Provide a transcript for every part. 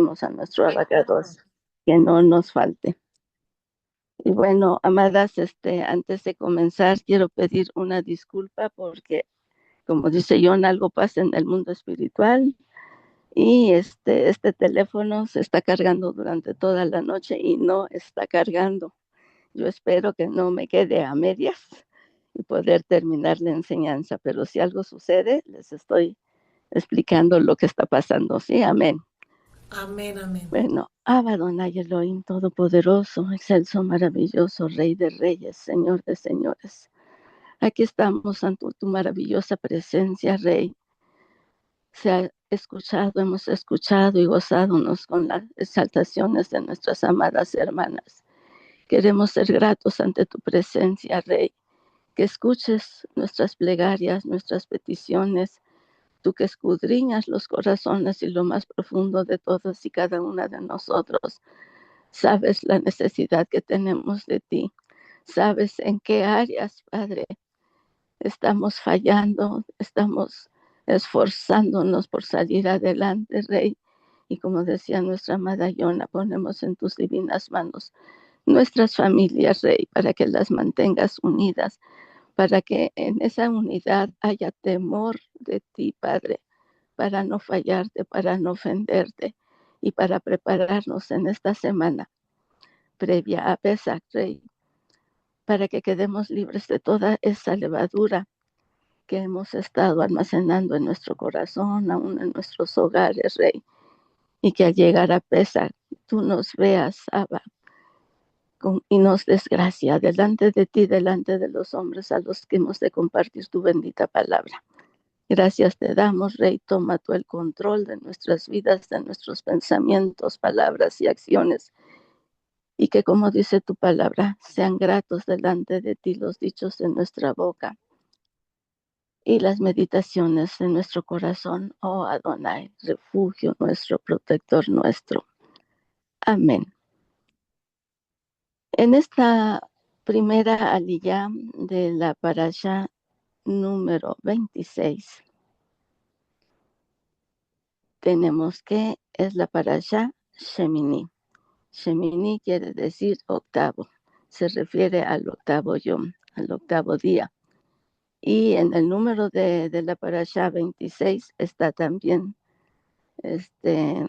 pedimos a nuestro abacados que no nos falte. Y bueno, amadas, antes de comenzar, quiero pedir una disculpa porque, como dice John, algo pasa en el mundo espiritual y este teléfono se está cargando durante toda la noche y no está cargando. Yo espero que no me quede a medias y poder terminar la enseñanza, pero si algo sucede, les estoy explicando lo que está pasando. Sí, amén. Amén, amén. Bueno, Abba Adonai Elohim Todopoderoso, excelso, maravilloso, Rey de Reyes, Señor de Señores. Aquí estamos ante tu maravillosa presencia, Rey. Se ha escuchado, hemos escuchado y gozándonos con las exaltaciones de nuestras amadas hermanas. Queremos ser gratos ante tu presencia, Rey. Que escuches nuestras plegarias, nuestras peticiones, tú que escudriñas los corazones y lo más profundo de todos y cada una de nosotros. Sabes la necesidad que tenemos de ti. Sabes en qué áreas, Padre, estamos fallando, estamos esforzándonos por salir adelante, Rey. Y como decía nuestra amada Yona, ponemos en tus divinas manos nuestras familias, Rey, para que las mantengas unidas, para que en esa unidad haya temor de ti, Padre, para no fallarte, para no ofenderte y para prepararnos en esta semana previa a Pesach, Rey, para que quedemos libres de toda esa levadura que hemos estado almacenando en nuestro corazón, aún en nuestros hogares, Rey, y que al llegar a Pesach, tú nos veas, Abba, y nos des gracia delante de ti, delante de los hombres a los que hemos de compartir tu bendita palabra. Gracias te damos, Rey, toma tú el control de nuestras vidas, de nuestros pensamientos, palabras y acciones, y que, como dice tu palabra, sean gratos delante de ti los dichos de nuestra boca y las meditaciones de nuestro corazón, oh Adonai, refugio nuestro, protector nuestro. Amén. En esta primera aliyá de la parasha número 26, tenemos que es la parasha Shemini. Shemini quiere decir octavo, se refiere al octavo yom, al octavo día. Y en el número de la parasha 26 está también este,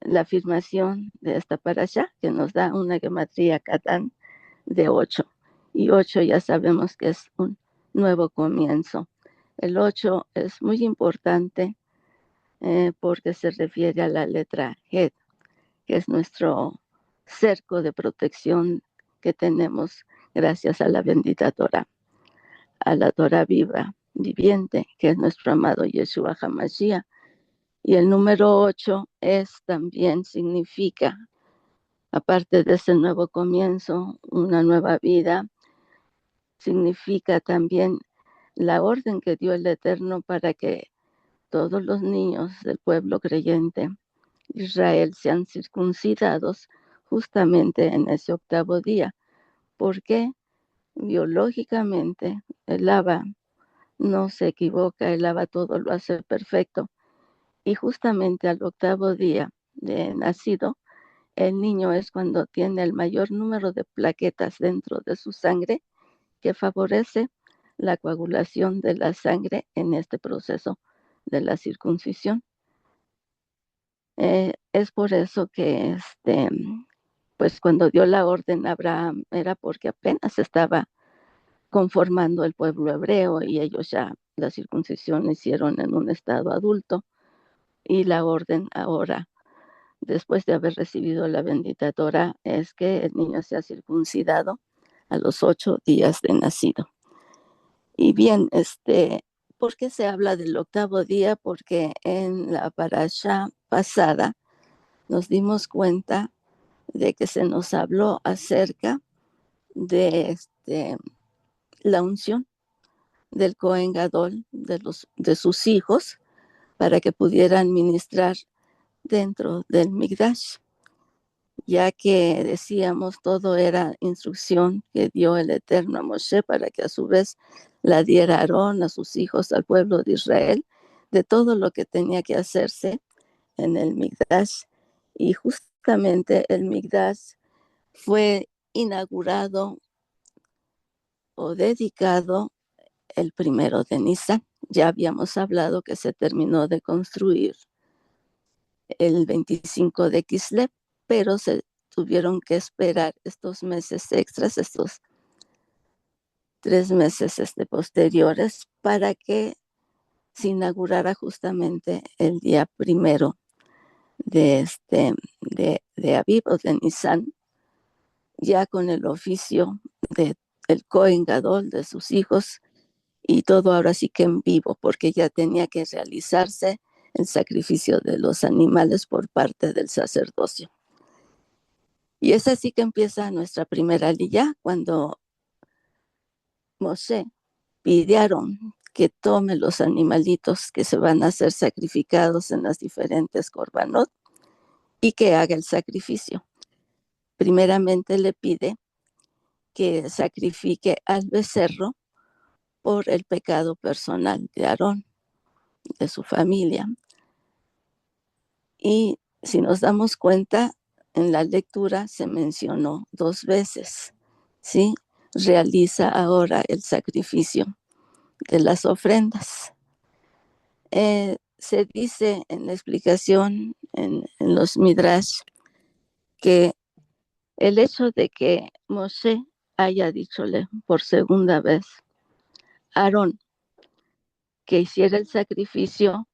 la afirmación de esta parasha, que nos da una gematría Catán de 8. Y 8 ya sabemos que es un nuevo comienzo. El 8 es muy importante porque se refiere a la letra Het, que es nuestro cerco de protección que tenemos gracias a la bendita Torah, a la Torah viva, viviente, que es nuestro amado Yeshua HaMashiach. Y el número 8 es también significa, aparte de ese nuevo comienzo, una nueva vida, significa también la orden que dio el Eterno para que todos los niños del pueblo creyente Israel sean circuncidados justamente en ese octavo día, porque biológicamente el Abba no se equivoca, el Abba todo lo hace perfecto. Y justamente al octavo día de nacido, el niño es cuando tiene el mayor número de plaquetas dentro de su sangre que favorece la coagulación de la sangre en este proceso de la circuncisión. Es por eso que pues cuando dio la orden a Abraham era porque apenas estaba conformando el pueblo hebreo y ellos ya la circuncisión hicieron en un estado adulto y la orden ahora, después de haber recibido la bendita Torah, es que el niño sea circuncidado a los 8 días de nacido. Y bien, ¿por qué se habla del octavo día? Porque en la parasha pasada nos dimos cuenta de que se nos habló acerca de la unción del Cohen Gadol, de sus hijos, para que pudieran ministrar dentro del Mikdash, ya que decíamos todo era instrucción que dio el Eterno a Moshe para que a su vez la diera a Aarón, a sus hijos, al pueblo de Israel, de todo lo que tenía que hacerse en el Mikdash. Y justamente el Migdash fue inaugurado o dedicado el 1 de Nisan. Ya habíamos hablado que se terminó de construir el 25 de Kislev, pero se tuvieron que esperar estos meses extras, estos 3 meses posteriores, para que se inaugurara justamente el día 1 de Aviv o de Nisan, ya con el oficio de el Cohen Gadol, de sus hijos, y todo ahora sí que en vivo, porque ya tenía que realizarse el sacrificio de los animales por parte del sacerdocio. Y es así que empieza nuestra primera aliyá, cuando Moshe pide a Aarón que tome los animalitos que se van a ser sacrificados en las diferentes korbanot y que haga el sacrificio. Primeramente le pide que sacrifique al becerro por el pecado personal de Aarón, de su familia. Y si nos damos cuenta, en la lectura se mencionó 2 veces, ¿sí? Realiza ahora el sacrificio de las ofrendas. Se dice en la explicación en los Midrash que el hecho de que Moshe haya dichole por segunda vez a Aarón que hiciera el sacrificio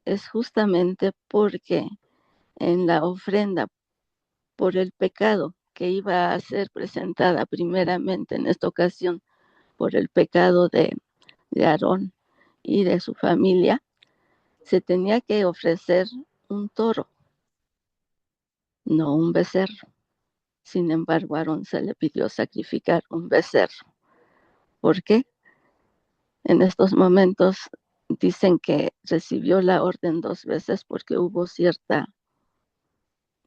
es justamente porque en la ofrenda por el pecado que iba a ser presentada primeramente en esta ocasión por el pecado de Aarón y de su familia, se tenía que ofrecer un toro, no un becerro. Sin embargo, a Aarón se le pidió sacrificar un becerro. ¿Por qué? En estos momentos dicen que recibió la orden 2 veces porque hubo cierta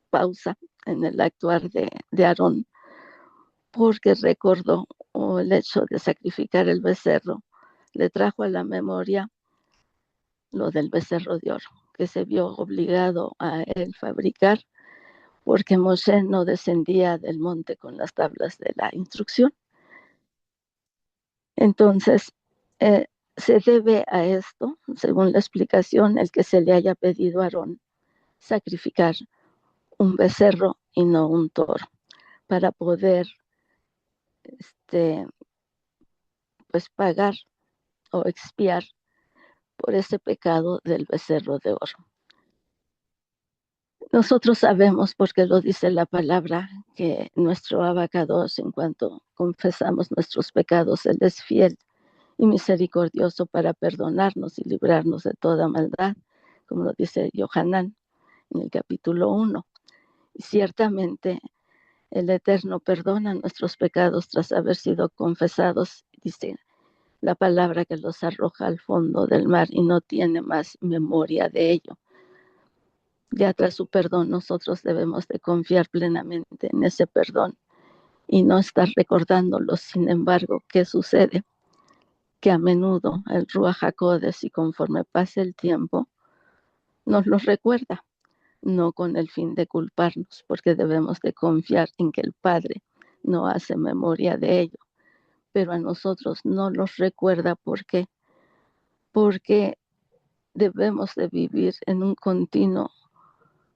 pausa en el actuar de Aarón, porque recordó el hecho de sacrificar el becerro, le trajo a la memoria lo del becerro de oro, que se vio obligado a él fabricar, porque Moshe no descendía del monte con las tablas de la instrucción. Entonces, se debe a esto, según la explicación, el que se le haya pedido a Aarón sacrificar un becerro y no un toro, para poder pues pagar o expiar por ese pecado del becerro de oro. Nosotros sabemos, porque lo dice la palabra, que nuestro abacados, en cuanto confesamos nuestros pecados, Él es fiel y misericordioso para perdonarnos y librarnos de toda maldad, como lo dice Yohanan en el capítulo 1. Y ciertamente el Eterno perdona nuestros pecados tras haber sido confesados, dice la palabra, que los arroja al fondo del mar y no tiene más memoria de ello. Ya tras su perdón, nosotros debemos de confiar plenamente en ese perdón y no estar recordándolo. Sin embargo, ¿qué sucede? Que a menudo el Ruach HaKodesh, y conforme pasa el tiempo, nos los recuerda, no con el fin de culparnos, porque debemos de confiar en que el Padre no hace memoria de ello, pero a nosotros no los recuerda. ¿Por qué? Porque debemos de vivir en un continuo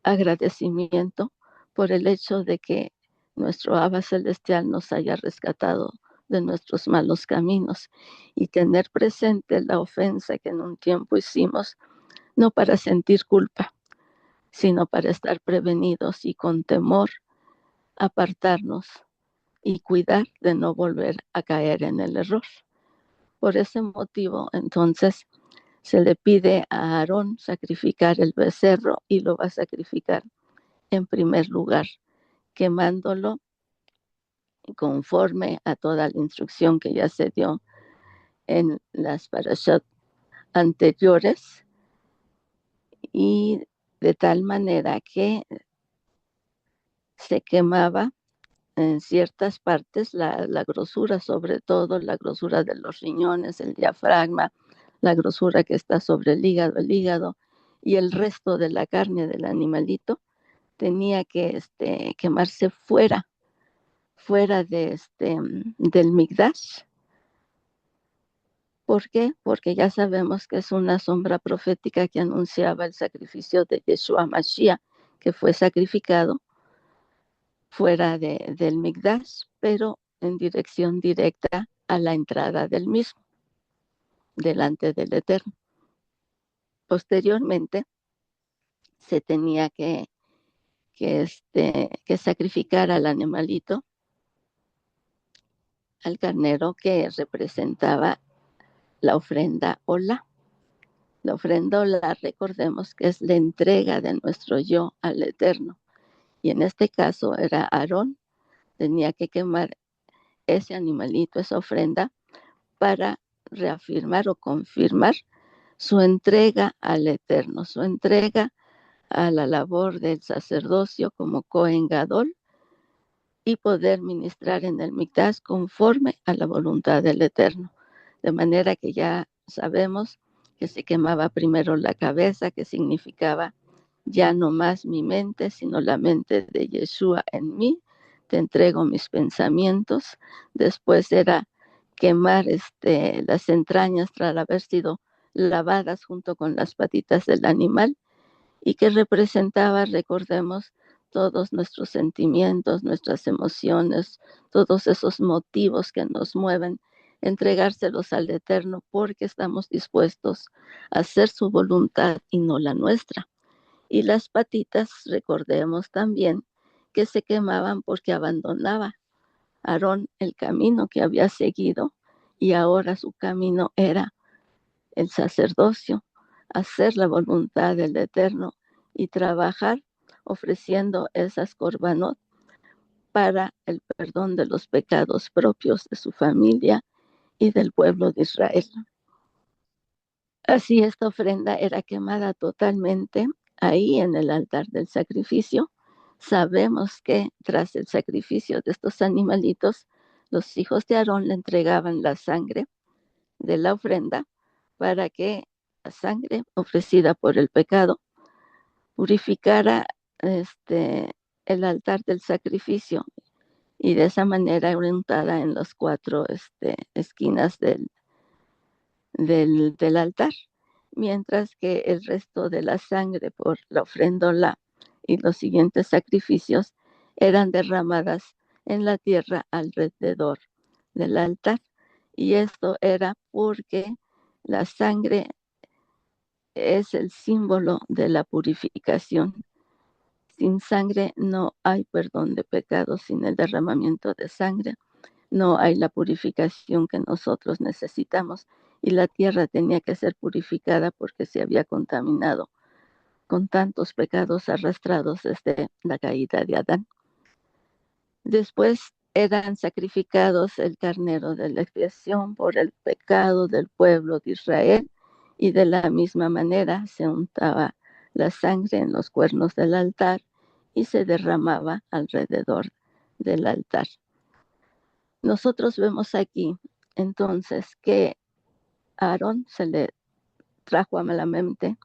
agradecimiento por el hecho de que nuestro Abba Celestial nos haya rescatado de nuestros malos caminos, y tener presente la ofensa que en un tiempo hicimos, no para sentir culpa, sino para estar prevenidos y con temor apartarnos y cuidar de no volver a caer en el error. Por ese motivo, entonces, se le pide a Aarón sacrificar el becerro, y lo va a sacrificar en primer lugar, quemándolo conforme a toda la instrucción que ya se dio en las parashot anteriores, y de tal manera que se quemaba en ciertas partes la grosura, sobre todo la grosura de los riñones, el diafragma, la grosura que está sobre el hígado, y el resto de la carne del animalito tenía que quemarse fuera del Migdash. ¿Por qué? Porque ya sabemos que es una sombra profética que anunciaba el sacrificio de Yeshua Mashiach, que fue sacrificado fuera del Migdash, pero en dirección directa a la entrada del mismo, delante del Eterno. Posteriormente, se tenía que sacrificar al animalito, al carnero, que representaba la ofrenda Olá. La ofrenda Olá, recordemos que es la entrega de nuestro yo al Eterno. Y en este caso era Aarón, tenía que quemar ese animalito, esa ofrenda, para reafirmar o confirmar su entrega al Eterno, su entrega a la labor del sacerdocio como Cohen Gadol y poder ministrar en el Migdash conforme a la voluntad del Eterno. De manera que ya sabemos que se quemaba primero la cabeza, que significaba ya no más mi mente, sino la mente de Yeshua en mí. Te entrego mis pensamientos. Después era quemar las entrañas tras haber sido lavadas junto con las patitas del animal y que representaba, recordemos, todos nuestros sentimientos, nuestras emociones, todos esos motivos que nos mueven, entregárselos al Eterno porque estamos dispuestos a hacer su voluntad y no la nuestra. Y las patitas, recordemos también que se quemaban porque abandonaba Aarón el camino que había seguido y ahora su camino era el sacerdocio, hacer la voluntad del Eterno y trabajar ofreciendo esas corbanot para el perdón de los pecados propios de su familia y del pueblo de Israel. Así esta ofrenda era quemada totalmente ahí en el altar del sacrificio. Sabemos que tras el sacrificio de estos animalitos, los hijos de Aarón le entregaban la sangre de la ofrenda para que la sangre ofrecida por el pecado purificara el altar del sacrificio y de esa manera orientada en las cuatro esquinas del altar, mientras que el resto de la sangre por la ofrenda y los siguientes sacrificios eran derramadas en la tierra alrededor del altar. Y esto era porque la sangre es el símbolo de la purificación. Sin sangre no hay perdón de pecados, sin el derramamiento de sangre no hay la purificación que nosotros necesitamos y la tierra tenía que ser purificada porque se había contaminado con tantos pecados arrastrados desde la caída de Adán. Después eran sacrificados el carnero de la expiación por el pecado del pueblo de Israel y de la misma manera se untaba la sangre en los cuernos del altar y se derramaba alrededor del altar. Nosotros vemos aquí entonces que a Aarón se le trajo a la mente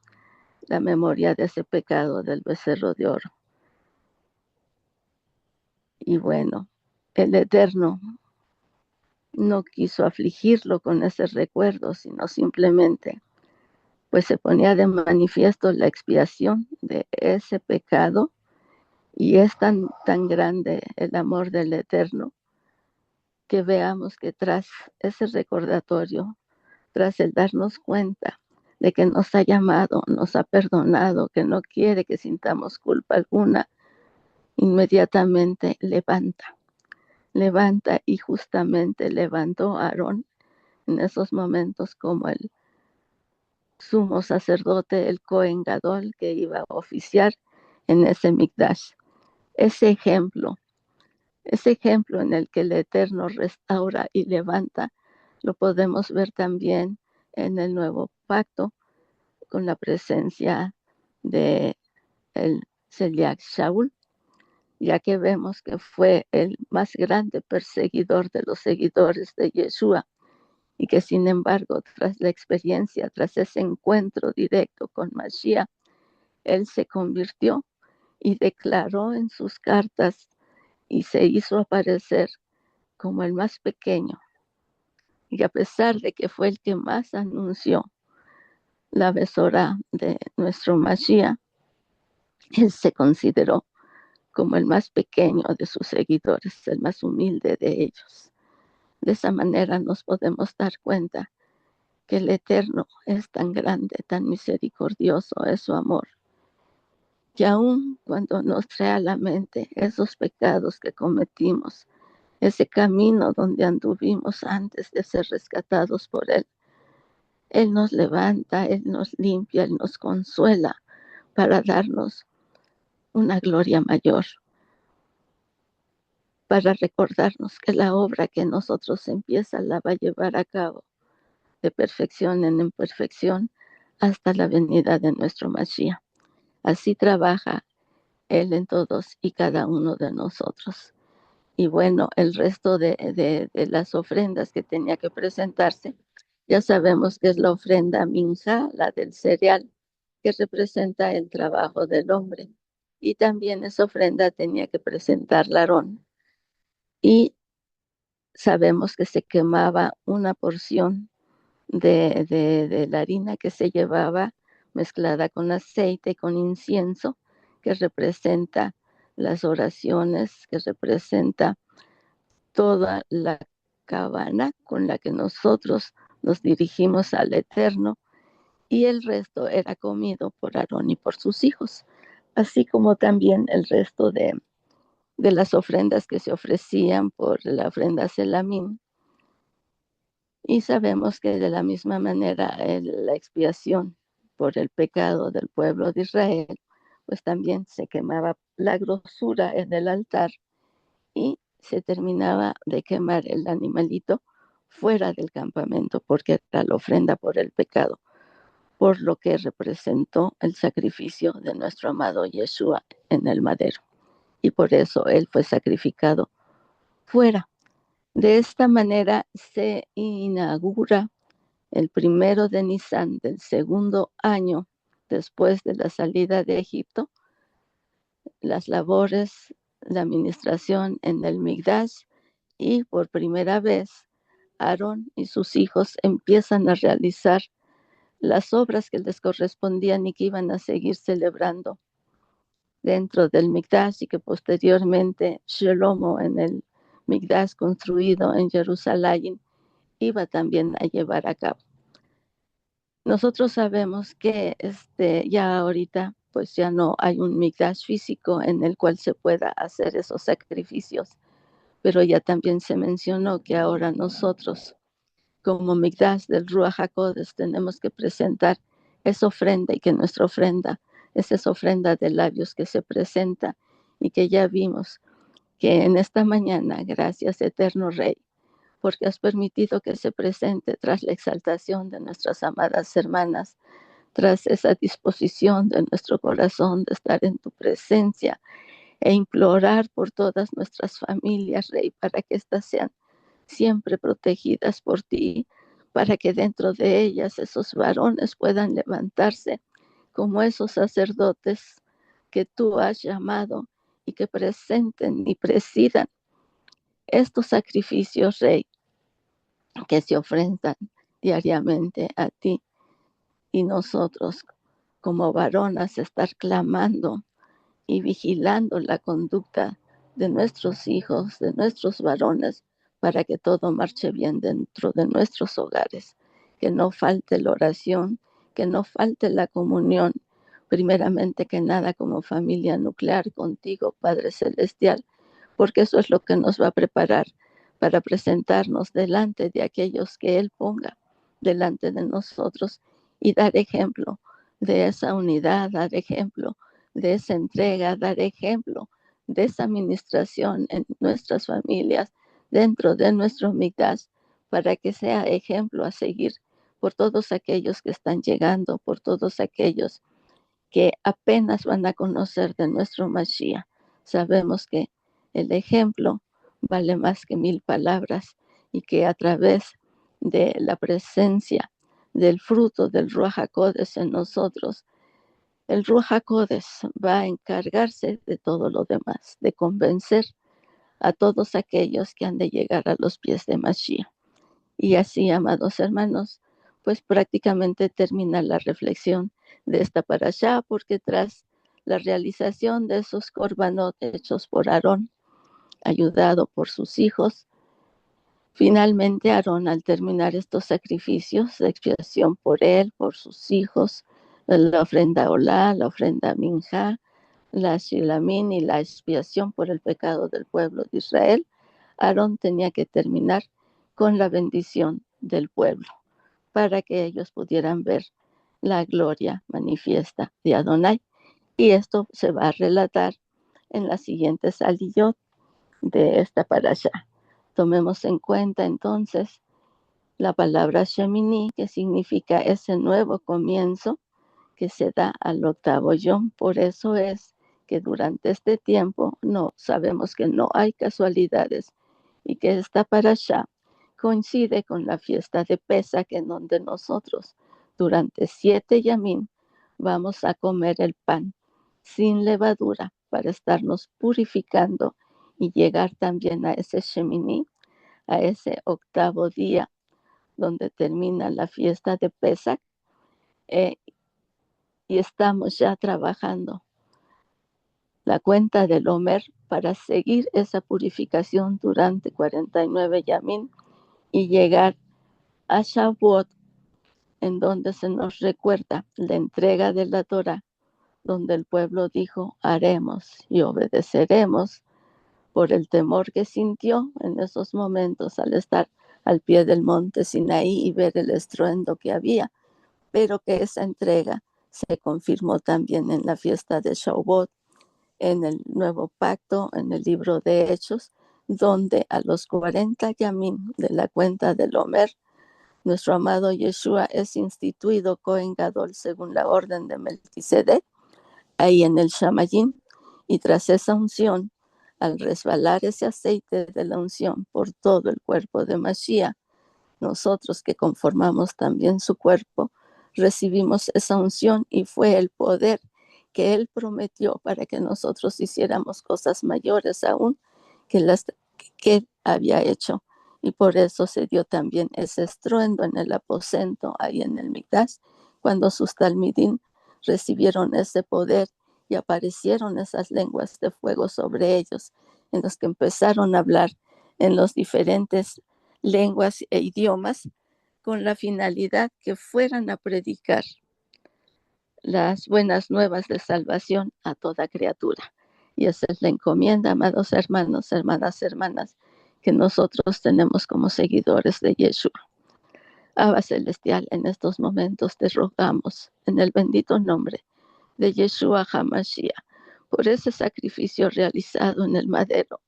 la memoria de ese pecado del becerro de oro. Y bueno, el Eterno no quiso afligirlo con ese recuerdo, sino simplemente pues se ponía de manifiesto la expiación de ese pecado y es tan grande el amor del Eterno que veamos que tras ese recordatorio, tras el darnos cuenta de que nos ha llamado, nos ha perdonado, que no quiere que sintamos culpa alguna, inmediatamente levanta y justamente levantó a Aarón en esos momentos como el sumo sacerdote, el Cohen Gadol, que iba a oficiar en ese Mikdash. Ese ejemplo en el que el Eterno restaura y levanta, lo podemos ver también en el nuevo pacto con la presencia de el Celiac Shaul, ya que vemos que fue el más grande perseguidor de los seguidores de Yeshua y que sin embargo, tras la experiencia, tras ese encuentro directo con Mashiach, él se convirtió y declaró en sus cartas y se hizo aparecer como el más pequeño. Y a pesar de que fue el que más anunció la besora de nuestro Mashiach, él se consideró como el más pequeño de sus seguidores, el más humilde de ellos. De esa manera nos podemos dar cuenta que el Eterno es tan grande, tan misericordioso, es su amor, que aun cuando nos trae a la mente esos pecados que cometimos, ese camino donde anduvimos antes de ser rescatados por Él nos levanta, Él nos limpia, Él nos consuela para darnos una gloria mayor, para recordarnos que la obra que nosotros empieza la va a llevar a cabo de perfección en imperfección hasta la venida de nuestro Mashiach. Así trabaja Él en todos y cada uno de nosotros. Y bueno, el resto de las ofrendas que tenía que presentarse, ya sabemos que es la ofrenda minja, la del cereal, que representa el trabajo del hombre. Y también esa ofrenda tenía que presentar Aarón. Y sabemos que se quemaba una porción de la harina que se llevaba mezclada con aceite, con incienso, que representa las oraciones, que representa toda la cabana con la que nosotros nos dirigimos al Eterno, y el resto era comido por Aarón y por sus hijos, así como también el resto de las ofrendas que se ofrecían por la ofrenda Selamín. Y sabemos que de la misma manera la expiación por el pecado del pueblo de Israel, pues también se quemaba la grosura en el altar y se terminaba de quemar el animalito fuera del campamento, porque era la ofrenda por el pecado, por lo que representó el sacrificio de nuestro amado Yeshua en el madero. Y por eso él fue sacrificado fuera. De esta manera se inaugura el 1 de Nisan del segundo año después de la salida de Egipto, las labores, la administración en el Migdash, y por primera vez Aarón y sus hijos empiezan a realizar las obras que les correspondían y que iban a seguir celebrando dentro del Migdash, y que posteriormente Shlomo, en el Migdash construido en Jerusalén, iba también a llevar a cabo. Nosotros sabemos que ya ahorita pues ya no hay un Migdash físico en el cual se pueda hacer esos sacrificios, pero ya también se mencionó que ahora nosotros, como Migdash del Ruach HaKodesh, tenemos que presentar esa ofrenda, y que nuestra ofrenda es esa ofrenda de labios que se presenta, y que ya vimos que en esta mañana, gracias Eterno Rey, porque has permitido que se presente tras la exaltación de nuestras amadas hermanas, tras esa disposición de nuestro corazón de estar en tu presencia e implorar por todas nuestras familias, Rey, para que éstas sean siempre protegidas por ti, para que dentro de ellas esos varones puedan levantarse como esos sacerdotes que tú has llamado, y que presenten y presidan estos sacrificios, Rey, que se ofrendan diariamente a ti. Y nosotros, como varonas, estar clamando y vigilando la conducta de nuestros hijos, de nuestros varones, para que todo marche bien dentro de nuestros hogares, que no falte la oración, que no falte la comunión, primeramente que nada como familia nuclear contigo, Padre Celestial, porque eso es lo que nos va a preparar para presentarnos delante de aquellos que Él ponga delante de nosotros, y dar ejemplo de esa unidad, dar ejemplo de esa entrega, dar ejemplo de esa administración en nuestras familias, dentro de nuestro Migdash, para que sea ejemplo a seguir por todos aquellos que están llegando, por todos aquellos que apenas van a conocer de nuestro Mashiach. Sabemos que el ejemplo vale más que 1000 palabras, y que a través de la presencia del fruto del Ruach HaKodesh en nosotros, El Ruach HaKodesh va a encargarse de todo lo demás, de convencer a todos aquellos que han de llegar a los pies de Mashiach. Y así, amados hermanos, pues prácticamente termina la reflexión de esta parashá, porque tras la realización de esos korbanot hechos por Aarón, ayudado por sus hijos, finalmente Aarón, al terminar estos sacrificios de expiación por él, por sus hijos, la ofrenda olá, la ofrenda minjá, la shilamín y la expiación por el pecado del pueblo de Israel, Aarón tenía que terminar con la bendición del pueblo para que ellos pudieran ver la gloria manifiesta de Adonai. Y esto se va a relatar en las siguientes aliyot de esta parasha. Tomemos en cuenta entonces la palabra Shemini, que significa ese nuevo comienzo que se da al octavo yom. Por eso es que durante este tiempo no sabemos que no hay casualidades y que esta parasha coincide con la fiesta de Pesach, en donde nosotros durante 7 yamim vamos a comer el pan sin levadura para estarnos purificando y llegar también a ese Shemini, a ese octavo día donde termina la fiesta de Pesach, eh, y estamos ya trabajando la cuenta del Omer para seguir esa purificación durante 49 yamim y llegar a Shavuot, en donde se nos recuerda la entrega de la Torah, donde el pueblo dijo, haremos y obedeceremos por el temor que sintió en esos momentos al estar al pie del monte Sinaí y ver el estruendo que había, pero que esa entrega se confirmó también en la fiesta de Shavuot, en el nuevo pacto, en el libro de Hechos, donde a los 40 yamim de la cuenta del Omer, nuestro amado Yeshua es instituido Cohen Gadol según la orden de Melquisedec, ahí en el Shamayim, y tras esa unción, al resbalar ese aceite de la unción por todo el cuerpo de Mashiach, nosotros que conformamos también su cuerpo, recibimos esa unción y fue el poder que Él prometió para que nosotros hiciéramos cosas mayores aún que las que Él había hecho. Y por eso se dio también ese estruendo en el aposento, ahí en el Mikdash, cuando sus talmidim recibieron ese poder y aparecieron esas lenguas de fuego sobre ellos, en los que empezaron a hablar en los diferentes lenguas e idiomas, con la finalidad que fueran a predicar las buenas nuevas de salvación a toda criatura. Y esa es la encomienda, amados hermanos, hermanas, que nosotros tenemos como seguidores de Yeshua. Abba Celestial, en estos momentos te rogamos, en el bendito nombre de Yeshua HaMashiach, por ese sacrificio realizado en el madero,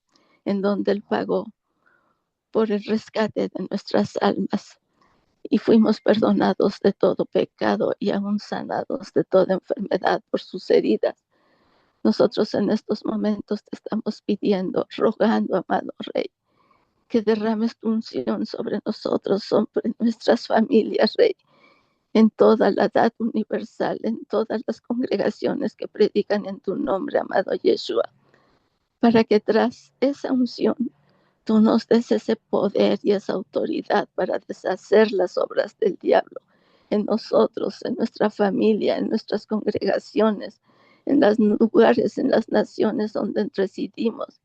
en donde Él pagó por el rescate de nuestras almas y fuimos perdonados de todo pecado y aún sanados de toda enfermedad por sus heridas. Nosotros en estos momentos te estamos pidiendo, rogando, amado Rey, que derrames tu unción sobre nosotros, sobre nuestras familias, Rey, en toda la edad universal, en todas las congregaciones que predican en tu nombre, amado Yeshua, para que tras esa unción tú nos des ese poder y esa autoridad para deshacer las obras del diablo en nosotros, en nuestra familia, en nuestras congregaciones, en los lugares, en las naciones donde residimos.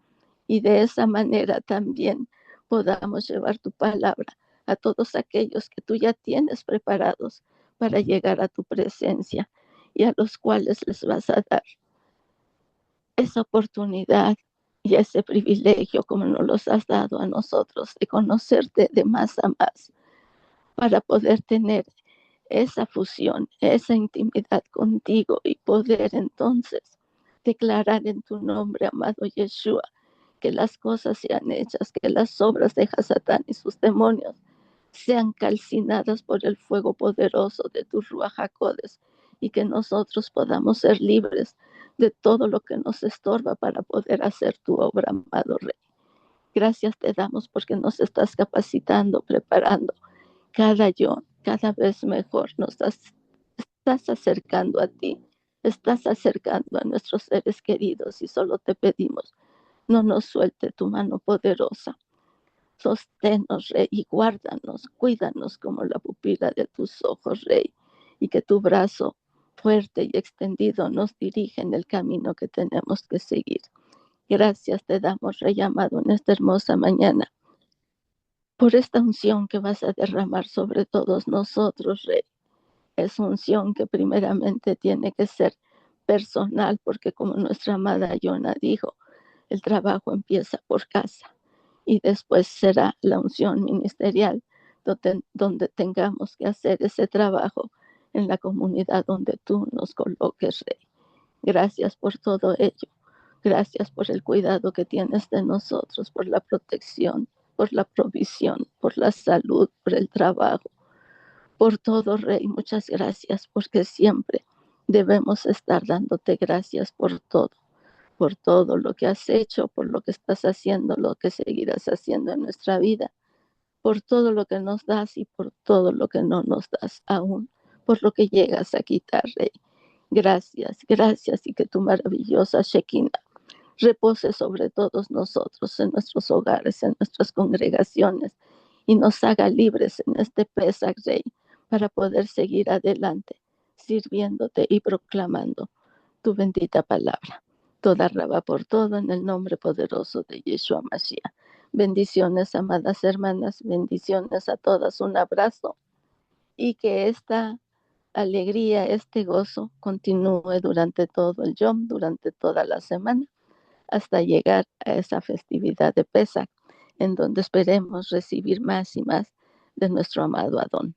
Y de esa manera también podamos llevar tu palabra a todos aquellos que tú ya tienes preparados para llegar a tu presencia y a los cuales les vas a dar esa oportunidad y ese privilegio como nos los has dado a nosotros de conocerte de más a más para poder tener esa fusión, esa intimidad contigo y poder entonces declarar en tu nombre, amado Yeshua, que las cosas sean hechas, que las obras de Hasatán y sus demonios sean calcinadas por el fuego poderoso de tu Ruach HaKodesh y que nosotros podamos ser libres de todo lo que nos estorba para poder hacer tu obra, amado Rey. Gracias te damos porque nos estás capacitando, preparando cada vez mejor, estás acercando a ti, estás acercando a nuestros seres queridos y solo te pedimos, no nos suelte tu mano poderosa. Sosténnos, Rey, y guárdanos, cuídanos como la pupila de tus ojos, Rey, y que tu brazo fuerte y extendido nos dirija en el camino que tenemos que seguir. Gracias te damos, Rey amado, en esta hermosa mañana, por esta unción que vas a derramar sobre todos nosotros, Rey. Es unción que primeramente tiene que ser personal, porque como nuestra amada Yona dijo, el trabajo empieza por casa y después será la unción ministerial donde tengamos que hacer ese trabajo en la comunidad donde tú nos coloques, Rey. Gracias por todo ello. Gracias por el cuidado que tienes de nosotros, por la protección, por la provisión, por la salud, por el trabajo, por todo, Rey. Muchas gracias, porque siempre debemos estar dándote gracias por todo lo que has hecho, por lo que estás haciendo, lo que seguirás haciendo en nuestra vida, por todo lo que nos das y por todo lo que no nos das aún, por lo que llegas a quitar, Rey. Gracias, gracias, y que tu maravillosa Shekinah repose sobre todos nosotros, en nuestros hogares, en nuestras congregaciones, y nos haga libres en este Pesaj, Rey, para poder seguir adelante, sirviéndote y proclamando tu bendita palabra. Toda raba por todo en el nombre poderoso de Yeshua Mashiach. Bendiciones, amadas hermanas, bendiciones a todas, un abrazo, y que esta alegría, este gozo continúe durante todo el Yom, durante toda la semana, hasta llegar a esa festividad de Pesach, en donde esperemos recibir más y más de nuestro amado Adón.